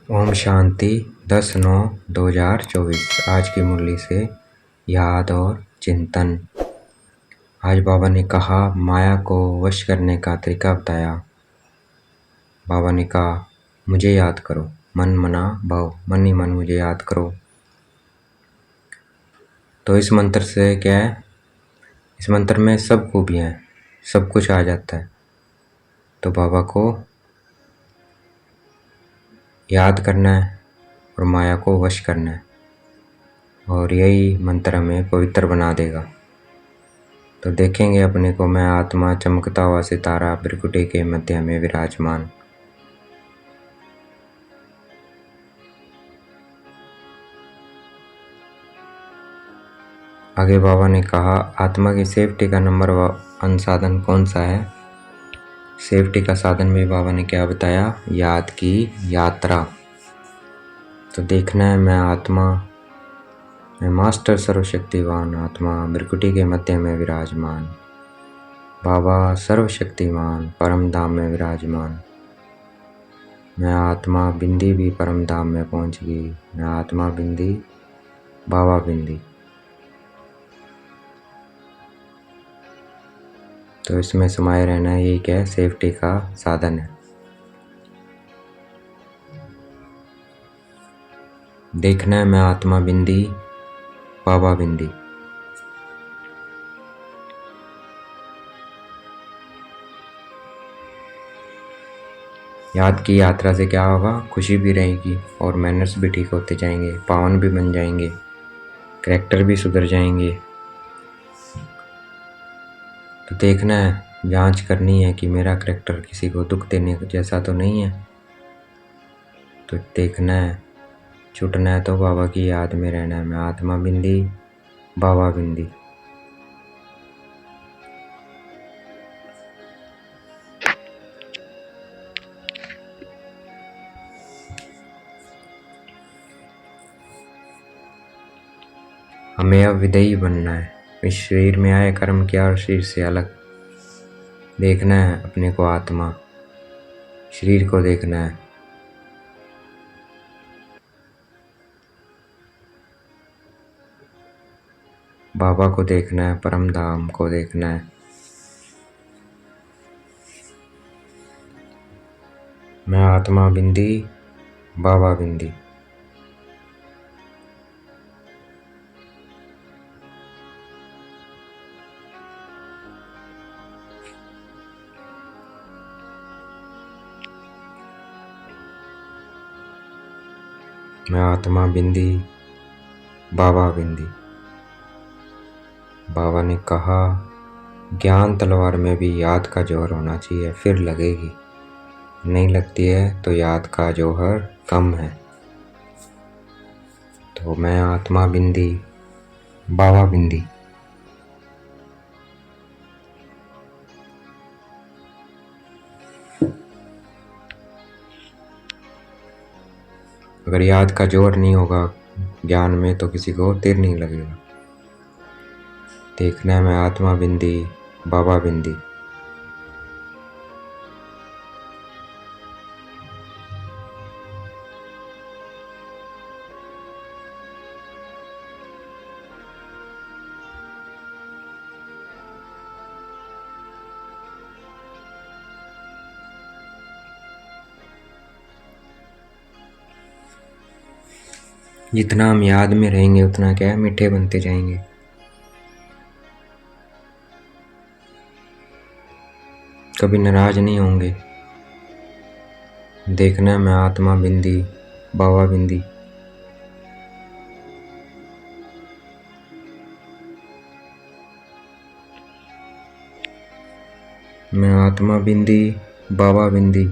ओम शांति 10/9/2024। आज की मुरली से याद और चिंतन। आज बाबा ने कहा, माया को वश करने का तरीका बताया। बाबा ने कहा, मुझे याद करो, मन मना भाव, मन ही मन मुझे याद करो। तो इस मंत्र से क्या है, इस मंत्र में सब खूबियाँ हैं, सब कुछ आ जाता है। तो बाबा को याद करना है और माया को वश करना है, और यही मंत्र हमें पवित्र बना देगा। तो देखेंगे अपने को, मैं आत्मा चमकता हुआ सितारा भ्रिकुटी के मध्य में विराजमान। आगे बाबा ने कहा, आत्मा की सेफ्टी का नंबर वन साधन कौन सा है। सेफ्टी का साधन भी बाबा ने क्या बताया, याद की यात्रा। तो देखना है, मैं आत्मा, मैं मास्टर सर्वशक्तिवान आत्मा भ्रिकुटी के मध्य में विराजमान। बाबा सर्वशक्तिमान परम धाम में विराजमान। मैं आत्मा बिंदी भी परम धाम में पहुंच गई। मैं आत्मा बिंदी, बाबा बिंदी। तो इसमें समाये रहना, यही क्या है, सेफ्टी का साधन है। देखना है, मैं आत्मा बिंदी, बाबा बिंदी। याद की यात्रा से क्या होगा, खुशी भी रहेगी और मैनर्स भी ठीक होते जाएंगे, पावन भी बन जाएंगे, कैरेक्टर भी सुधर जाएंगे। तो देखना है, जांच करनी है कि मेरा कैरेक्टर किसी को दुख देने जैसा तो नहीं है। तो देखना है, छूटना है तो बाबा की याद में रहना है। मैं आत्मा बिंदी, बाबा बिंदी। हमें अब विदेही बनना है। इस शरीर में आए, कर्म किया और शरीर से अलग देखना है अपने को, आत्मा, शरीर को देखना है। बाबा को देखना है, परम धाम को देखना है। मैं आत्मा बिंदी, बाबा बिंदी। मैं आत्मा बिंदी, बाबा बिंदी। बाबा ने कहा, ज्ञान तलवार में भी याद का जौहर होना चाहिए, फिर लगेगी। नहीं लगती है तो याद का जौहर कम है। तो मैं आत्मा बिंदी, बाबा बिंदी। अगर याद का जोर नहीं होगा ज्ञान में, तो किसी को तीर नहीं लगेगा। देखना है, मैं आत्मा बिंदी, बाबा बिंदी। जितना हम याद में रहेंगे उतना क्या है, मीठे बनते जाएंगे। कभी नाराज नहीं होंगे। देखना है, मैं आत्मा बिंदी, बाबा बिंदी। मैं आत्मा बिंदी, बाबा बिंदी।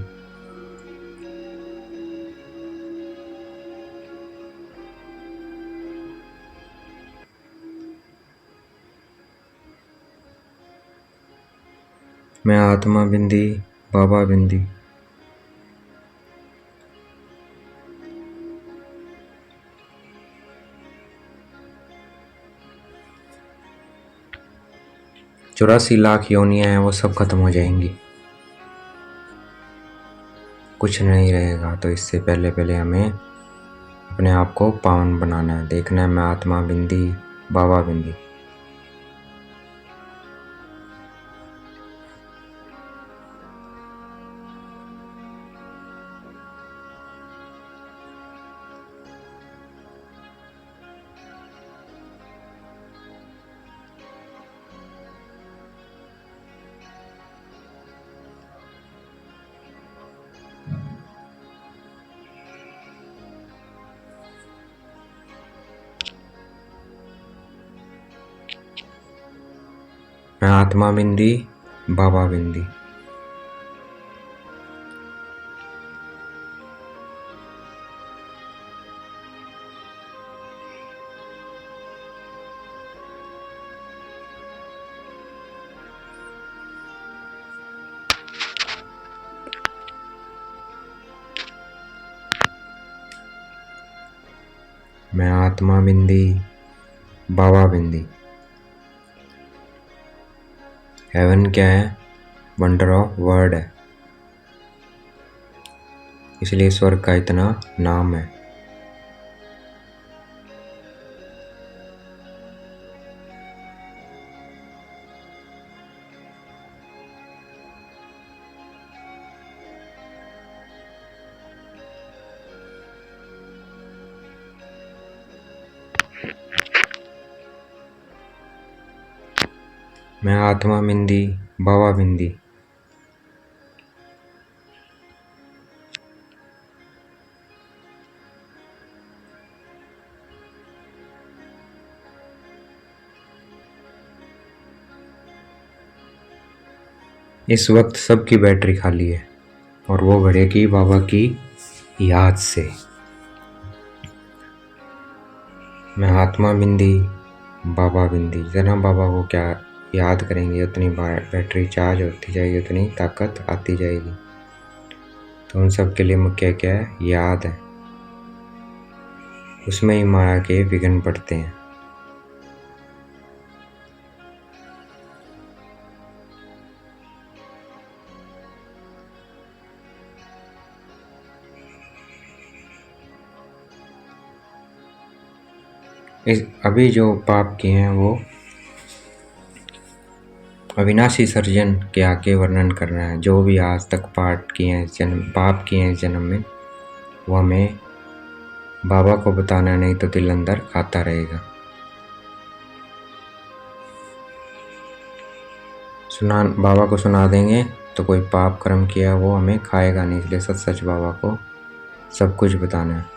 मैं आत्मा बिंदी, बाबा बिंदी। चौरासी लाख योनियां हैं, वो सब खत्म हो जाएंगी। कुछ नहीं रहेगा। तो इससे पहले पहले हमें अपने आप को पावन बनाना है। देखना है मैं आत्मा बिंदी बाबा बिंदी। मैं आत्मा बिंदी बाबा बिंदी। मैं आत्मा बिंदी बाबा बिंदी। हेवन क्या है? वंडर ऑफ वर्ड है, इसलिए स्वर्ग का इतना नाम है। मैं आत्मा बिंदी बाबा बिंदी। इस वक्त सबकी बैटरी खाली है और वो बढ़ेगी बाबा की याद से। मैं आत्मा बिंदी बाबा बिंदी। जितना बाबा को क्या याद करेंगे उतनी बैटरी चार्ज होती जाएगी, उतनी ताकत आती जाएगी। तो उन सब के लिए मुख्य क्या है? याद है। उसमें ही माया के विघ्न पड़ते हैं। अभी जो पाप किए हैं वो अविनाशी सर्जन के आगे वर्णन करना है। जो भी आज तक पाप किए हैं, पाप किए हैं जन्म में, वो हमें बाबा को बताना, नहीं तो दिल अंदर खाता रहेगा। बाबा को सुना देंगे तो कोई पाप कर्म किया वो हमें खाएगा नहीं, इसलिए सच सच बाबा को सब कुछ बताना है।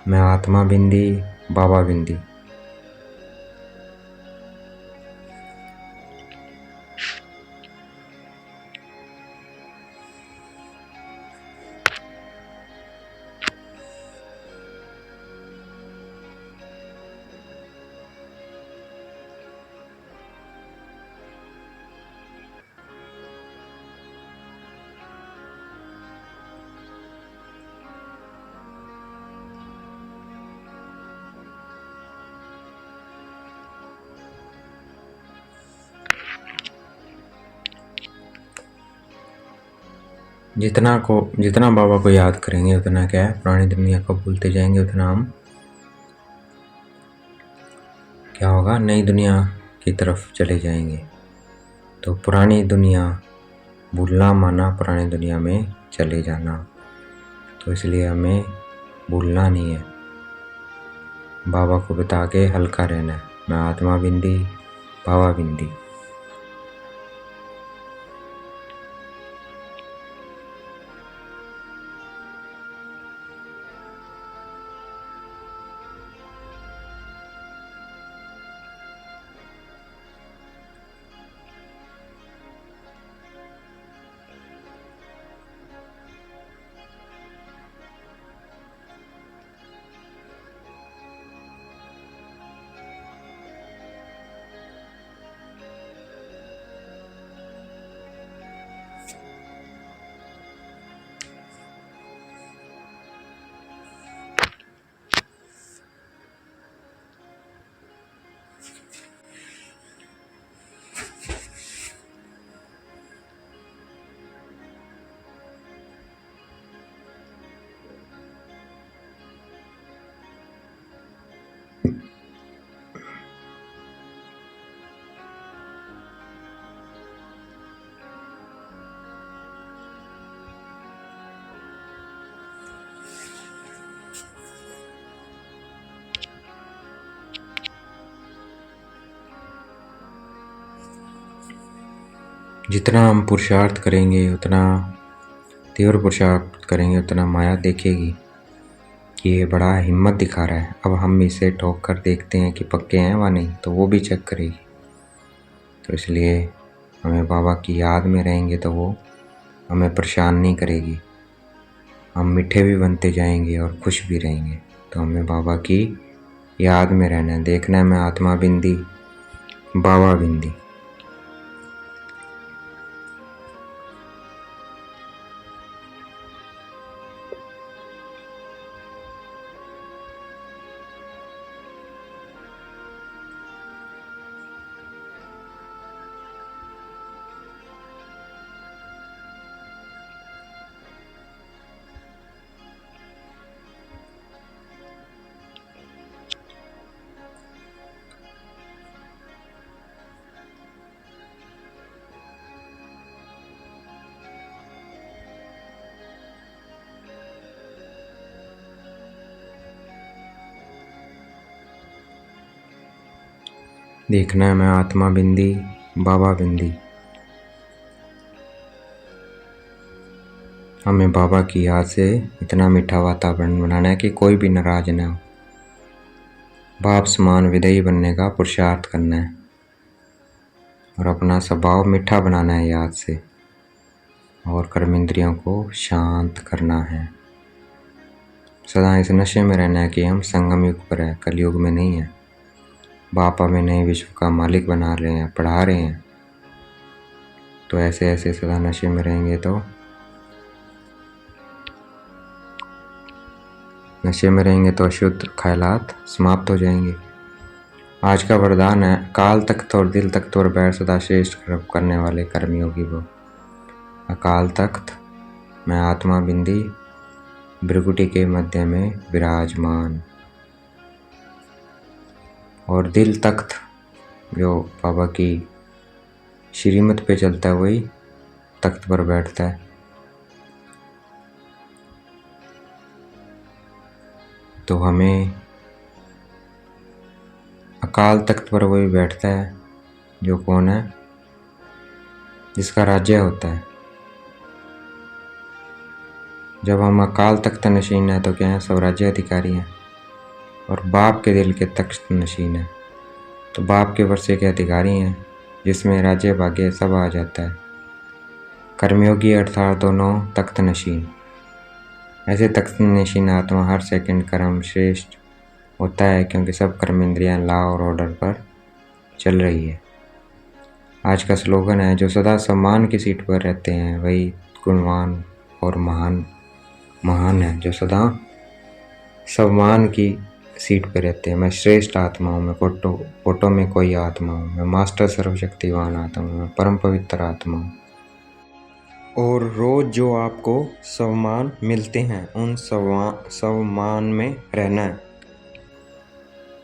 मैं आत्मा बिंदी बाबा बिंदी। जितना बाबा को याद करेंगे उतना क्या है, पुरानी दुनिया को भूलते जाएंगे, उतना हम क्या होगा, नई दुनिया की तरफ चले जाएंगे। तो पुरानी दुनिया भूलना माना पुरानी दुनिया में चले जाना। तो इसलिए हमें भूलना नहीं है, बाबा को बता के हल्का रहना है। मैं आत्मा बिंदी बाबा बिंदी। जितना हम पुरुषार्थ करेंगे, उतना तीव्र पुरुषार्थ करेंगे, उतना माया देखेगी कि ये बड़ा हिम्मत दिखा रहा है। अब हम इसे ठोक कर देखते हैं कि पक्के हैं व नहीं, तो वो भी चेक करेगी। तो इसलिए हमें बाबा की याद में रहेंगे तो वो हमें परेशान नहीं करेगी। हम मीठे भी बनते जाएंगे और खुश भी रहेंगे। तो हमें बाबा की याद में रहना है। देखना है मैं आत्मा बिंदी, बाबा बिंदी। देखना है मैं आत्मा बिंदी, बाबा बिंदी। हमें बाबा की याद से इतना मीठा वातावरण बनाना है कि कोई भी नाराज ना हो। बाप समान विधेयी बनने का पुरुषार्थ करना है और अपना स्वभाव मीठा बनाना है याद से, और कर्म इंद्रियों को शांत करना है। सदा इस नशे में रहना है कि हम संगम युग पर है, कलयुग में नहीं है। बाप हमें नए विश्व का मालिक बना रहे हैं, पढ़ा रहे हैं। तो ऐसे ऐसे सदा नशे में रहेंगे तो अशुद्ध ख्यालात समाप्त हो जाएंगे। आज का वरदान है, काल तख्त और दिल तख्त और बैर सदा श्रेष्ठ कर्म करने वाले कर्मयोगी वो। अकाल तख्त, मैं आत्मा बिंदी भृगुटी के मध्य में विराजमान, और दिल तख्त जो बाबा की श्रीमत पे चलता है वही तख्त पर बैठता है। तो हमें अकाल तख्त पर वही बैठता है जो कौन है, जिसका राज्य होता है। जब हम अकाल तख्त नशीन है तो क्या है, सब राज्य अधिकारी हैं। और बाप के दिल के तख्त नशीन है तो बाप के वर्षे के अधिकारी हैं, जिसमें राज्य भाग्य सब आ जाता है। कर्मयोगी अर्थात दोनों तख्त नशीन। ऐसे तख्त नशीन आत्मा हर सेकंड कर्म श्रेष्ठ होता है, क्योंकि सब कर्म इंद्रियां लॉ और ऑर्डर पर चल रही है। आज का स्लोगन है, जो सदा सम्मान की सीट पर रहते हैं वही गुणवान और महान है। जो सदा सम्मान की सीट पर रहते हैं। मैं श्रेष्ठ आत्मा हूँ, मैं फोटो में कोई आत्मा हूँ, मैं मास्टर सर्वशक्तिवान आत्मा हूँ, मैं परम पवित्र आत्मा हूँ। और रोज जो आपको सम्मान मिलते हैं उन सम्मान में रहना है।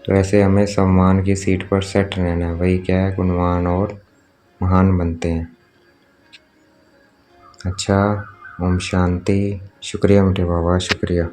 तो ऐसे हमें सम्मान की सीट पर सेट रहना है, वही क्या है, गुणवान और महान बनते हैं। अच्छा, ओम शांति। शुक्रिया मीठे बाबा, शुक्रिया।